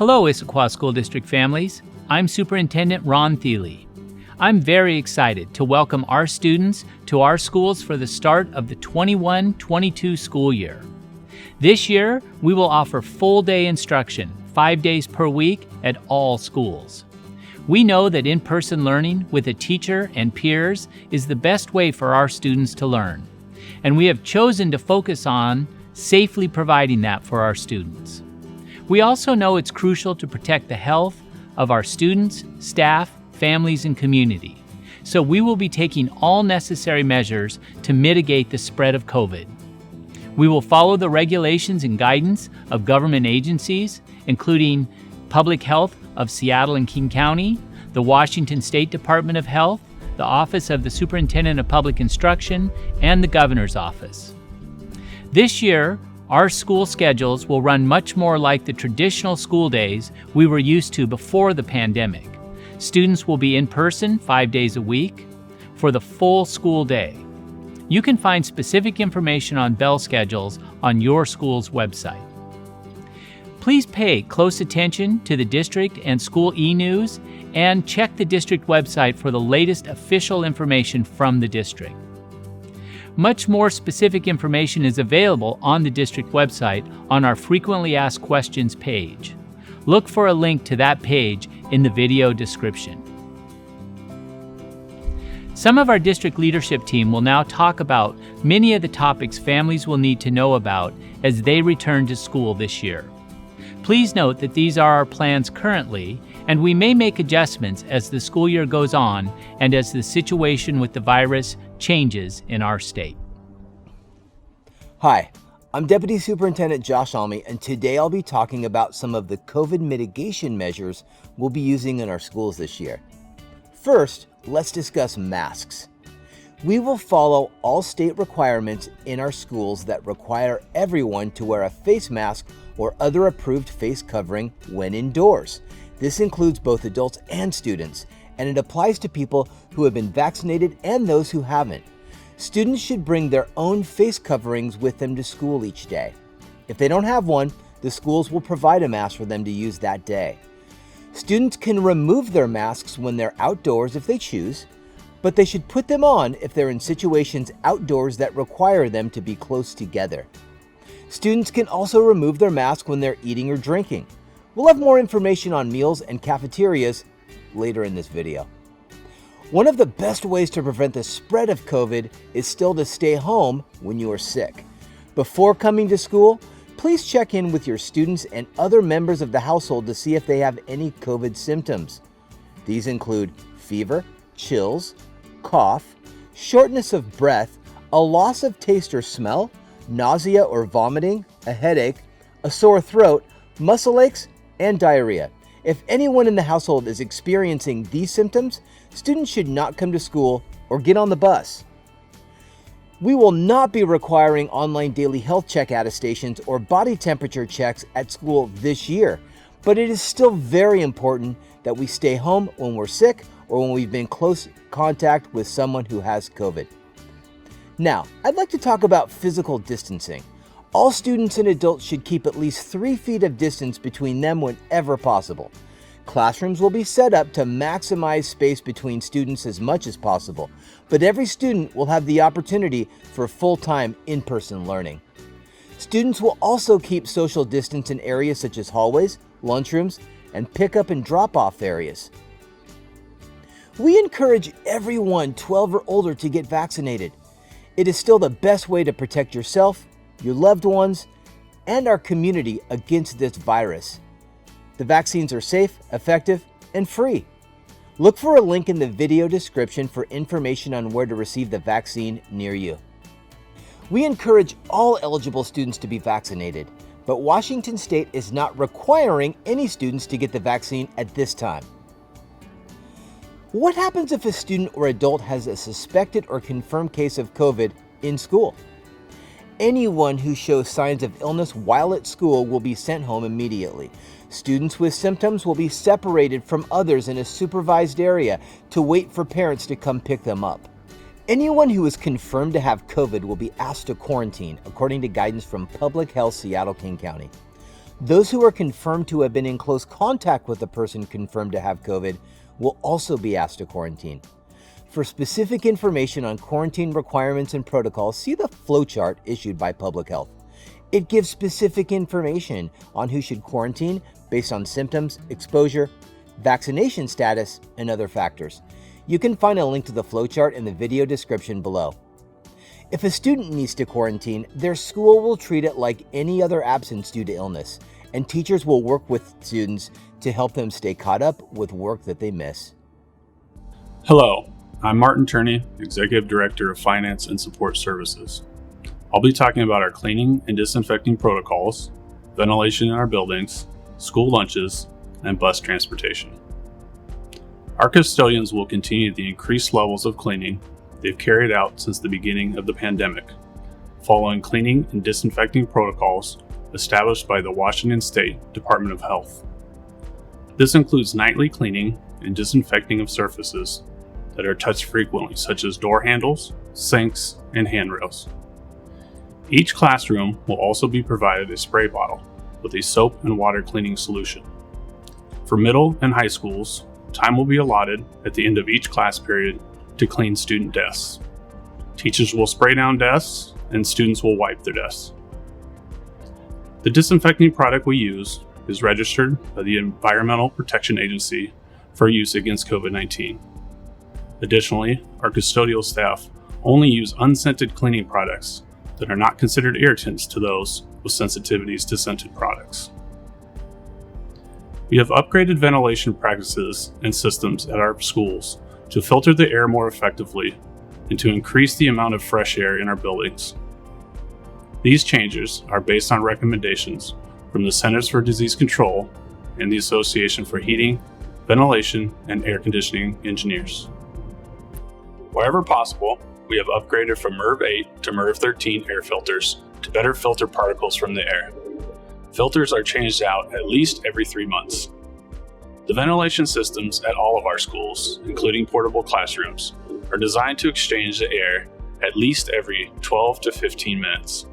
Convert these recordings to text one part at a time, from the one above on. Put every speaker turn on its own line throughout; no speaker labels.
Hello, Issaquah School District families. I'm Superintendent Ron Thiele. I'm very excited to welcome our students to our schools for the start of the 21-22 school year. This year, we will offer full-day instruction, 5 days per week at all schools. We know that in-person learning with a teacher and peers is the best way for our students to learn, and we have chosen to focus on safely providing that for our students. We also know it's crucial to protect the health of our students, staff, families, and community, so we will be taking all necessary measures to mitigate the spread of COVID. We will follow the regulations and guidance of government agencies, including Public Health of Seattle and King County, the Washington State Department of Health, the Office of the Superintendent of Public Instruction, and the Governor's Office. This year, our school schedules will run much more like the traditional school days we were used to before the pandemic. Students will be in person 5 days a week for the full school day. You can find specific information on bell schedules on your school's website. Please pay close attention to the district and school e-news and check the district website for the latest official information from the district. Much more specific information is available on the district website on our Frequently Asked Questions page. Look for a link to that page in the video description. Some of our district leadership team will now talk about many of the topics families will need to know about as they return to school this year. Please note that these are our plans currently, and we may make adjustments as the school year goes on and as the situation with the virus changes in our state.
Hi, I'm Deputy Superintendent Josh Almy, and today I'll be talking about some of the COVID mitigation measures we'll be using in our schools this year. First, let's discuss masks. We will follow all state requirements in our schools that require everyone to wear a face mask or other approved face covering when indoors. This includes both adults and students, and it applies to people who have been vaccinated and those who haven't. Students should bring their own face coverings with them to school each day. If they don't have one, the schools will provide a mask for them to use that day. Students can remove their masks when they're outdoors if they choose, but they should put them on if they're in situations outdoors that require them to be close together. Students can also remove their mask when they're eating or drinking. We'll have more information on meals and cafeterias later in this video. One of the best ways to prevent the spread of COVID is still to stay home when you are sick. Before coming to school, please check in with your students and other members of the household to see if they have any COVID symptoms. These include fever, chills, cough, shortness of breath, a loss of taste or smell, nausea or vomiting, a headache, a sore throat, muscle aches, and diarrhea. If anyone in the household is experiencing these symptoms, students should not come to school or get on the bus. We will not be requiring online daily health check attestations or body temperature checks at school this year, but it is still very important that we stay home when we're sick or when we've been in close contact with someone who has COVID. Now, I'd like to talk about physical distancing. All students and adults should keep at least 3 feet of distance between them whenever possible. Classrooms will be set up to maximize space between students as much as possible, but every student will have the opportunity for full-time in-person learning. Students will also keep social distance in areas such as hallways, lunchrooms, and pick-up and drop-off areas. We encourage everyone 12 or older to get vaccinated. It is still the best way to protect yourself, your loved ones, and our community against this virus. The vaccines are safe, effective, and free. Look for a link in the video description for information on where to receive the vaccine near you. We encourage all eligible students to be vaccinated, but Washington State is not requiring any students to get the vaccine at this time. What happens if a student or adult has a suspected or confirmed case of COVID in school? Anyone who shows signs of illness while at school will be sent home immediately. Students with symptoms will be separated from others in a supervised area to wait for parents to come pick them up. Anyone who is confirmed to have COVID will be asked to quarantine, according to guidance from Public Health Seattle King County. Those who are confirmed to have been in close contact with a person confirmed to have COVID will also be asked to quarantine. For specific information on quarantine requirements and protocols, see the flowchart issued by Public Health. It gives specific information on who should quarantine based on symptoms, exposure, vaccination status, and other factors. You can find a link to the flowchart in the video description below. If a student needs to quarantine, their school will treat it like any other absence due to illness, and teachers will work with students to help them stay caught up with work that they miss.
Hello, I'm Martin Turney, Executive Director of Finance and Support Services. I'll be talking about our cleaning and disinfecting protocols, ventilation in our buildings, school lunches, and bus transportation. Our custodians will continue the increased levels of cleaning they've carried out since the beginning of the pandemic, following cleaning and disinfecting protocols established by the Washington State Department of Health. This includes nightly cleaning and disinfecting of surfaces that are touched frequently, such as door handles, sinks, and handrails. Each classroom will also be provided a spray bottle with a soap and water cleaning solution. For middle and high schools, time will be allotted at the end of each class period to clean student desks. Teachers will spray down desks and students will wipe their desks. The disinfecting product we use is registered by the Environmental Protection Agency for use against COVID-19. Additionally, our custodial staff only use unscented cleaning products that are not considered irritants to those with sensitivities to scented products. We have upgraded ventilation practices and systems at our schools to filter the air more effectively and to increase the amount of fresh air in our buildings. These changes are based on recommendations from the Centers for Disease Control and the Association for Heating, Ventilation, and Air Conditioning Engineers. Wherever possible, we have upgraded from MERV 8 to MERV 13 air filters to better filter particles from the air. Filters are changed out at least every 3 months. The ventilation systems at all of our schools, including portable classrooms, are designed to exchange the air at least every 12 to 15 minutes.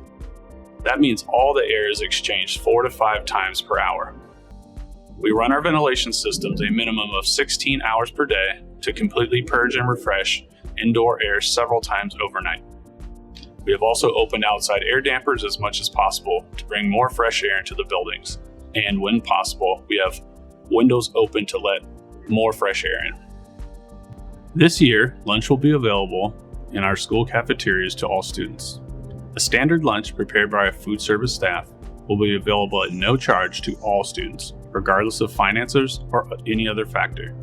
That means all the air is exchanged 4 to 5 times per hour. We run our ventilation systems a minimum of 16 hours per day to completely purge and refresh indoor air several times overnight. We have also opened outside air dampers as much as possible to bring more fresh air into the buildings. And when possible, we have windows open to let more fresh air in. This year, lunch will be available in our school cafeterias to all students. A standard lunch prepared by our food service staff will be available at no charge to all students, regardless of finances or any other factor.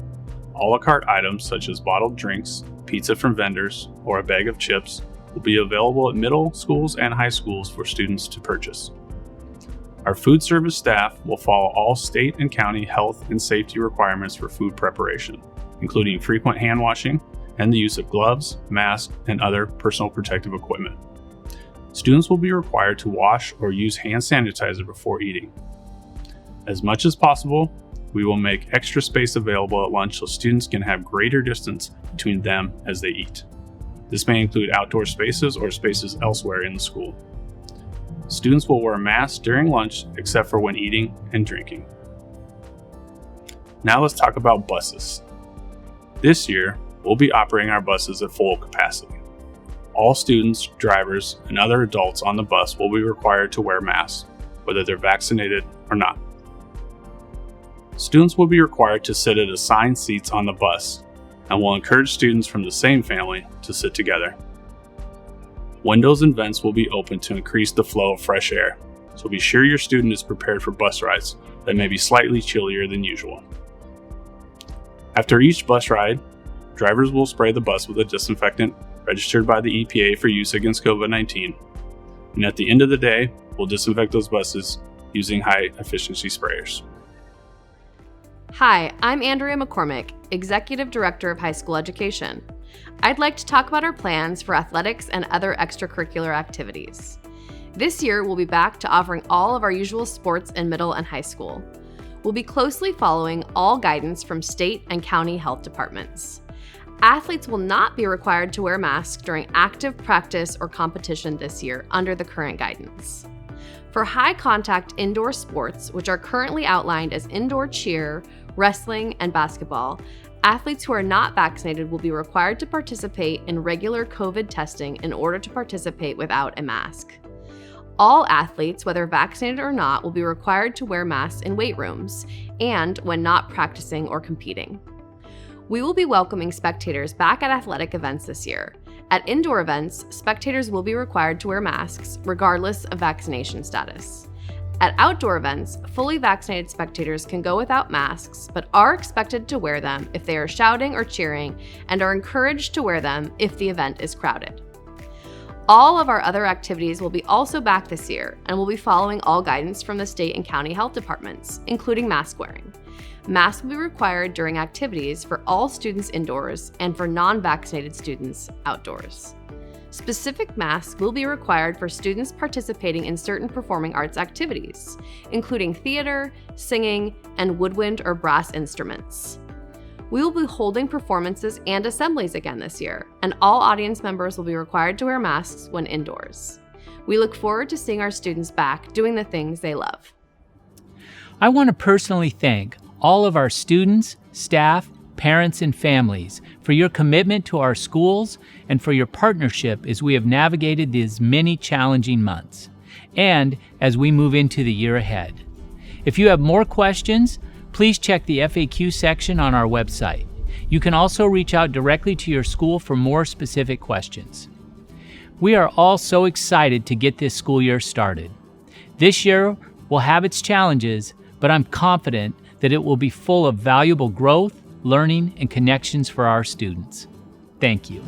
A la carte items such as bottled drinks, pizza from vendors, or a bag of chips will be available at middle schools and high schools for students to purchase. Our food service staff will follow all state and county health and safety requirements for food preparation, including frequent hand washing and the use of gloves, masks, and other personal protective equipment. Students will be required to wash or use hand sanitizer before eating. As much as possible, we will make extra space available at lunch so students can have greater distance between them as they eat. This may include outdoor spaces or spaces elsewhere in the school. Students will wear masks during lunch except for when eating and drinking. Now let's talk about buses. This year, we'll be operating our buses at full capacity. All students, drivers, and other adults on the bus will be required to wear masks, whether they're vaccinated or not. Students will be required to sit at assigned seats on the bus, and will encourage students from the same family to sit together. Windows and vents will be open to increase the flow of fresh air, so be sure your student is prepared for bus rides that may be slightly chillier than usual. After each bus ride, drivers will spray the bus with a disinfectant registered by the EPA for use against COVID-19, and at the end of the day, we'll disinfect those buses using high-efficiency sprayers.
Hi, I'm Andrea McCormick, Executive Director of High School Education. I'd like to talk about our plans for athletics and other extracurricular activities. This year, we'll be back to offering all of our usual sports in middle and high school. We'll be closely following all guidance from state and county health departments. Athletes will not be required to wear masks during active practice or competition this year under the current guidance. For high-contact indoor sports, which are currently outlined as indoor cheer, wrestling, and basketball, athletes who are not vaccinated will be required to participate in regular COVID testing in order to participate without a mask. All athletes, whether vaccinated or not, will be required to wear masks in weight rooms and when not practicing or competing. We will be welcoming spectators back at athletic events this year. At indoor events, spectators will be required to wear masks regardless of vaccination status. At outdoor events, fully vaccinated spectators can go without masks, but are expected to wear them if they are shouting or cheering, and are encouraged to wear them if the event is crowded. All of our other activities will be also back this year and will be following all guidance from the state and county health departments, including mask wearing. Masks will be required during activities for all students indoors and for non-vaccinated students outdoors. Specific masks will be required for students participating in certain performing arts activities, including theater, singing, and woodwind or brass instruments. We will be holding performances and assemblies again this year, and all audience members will be required to wear masks when indoors. We look forward to seeing our students back doing the things they love.
I want to personally thank all of our students, staff, parents, and families for your commitment to our schools and for your partnership as we have navigated these many challenging months and as we move into the year ahead. If you have more questions, please check the FAQ section on our website. You can also reach out directly to your school for more specific questions. We are all so excited to get this school year started. This year will have its challenges, but I'm confident that it will be full of valuable growth, learning, and connections for our students. Thank you.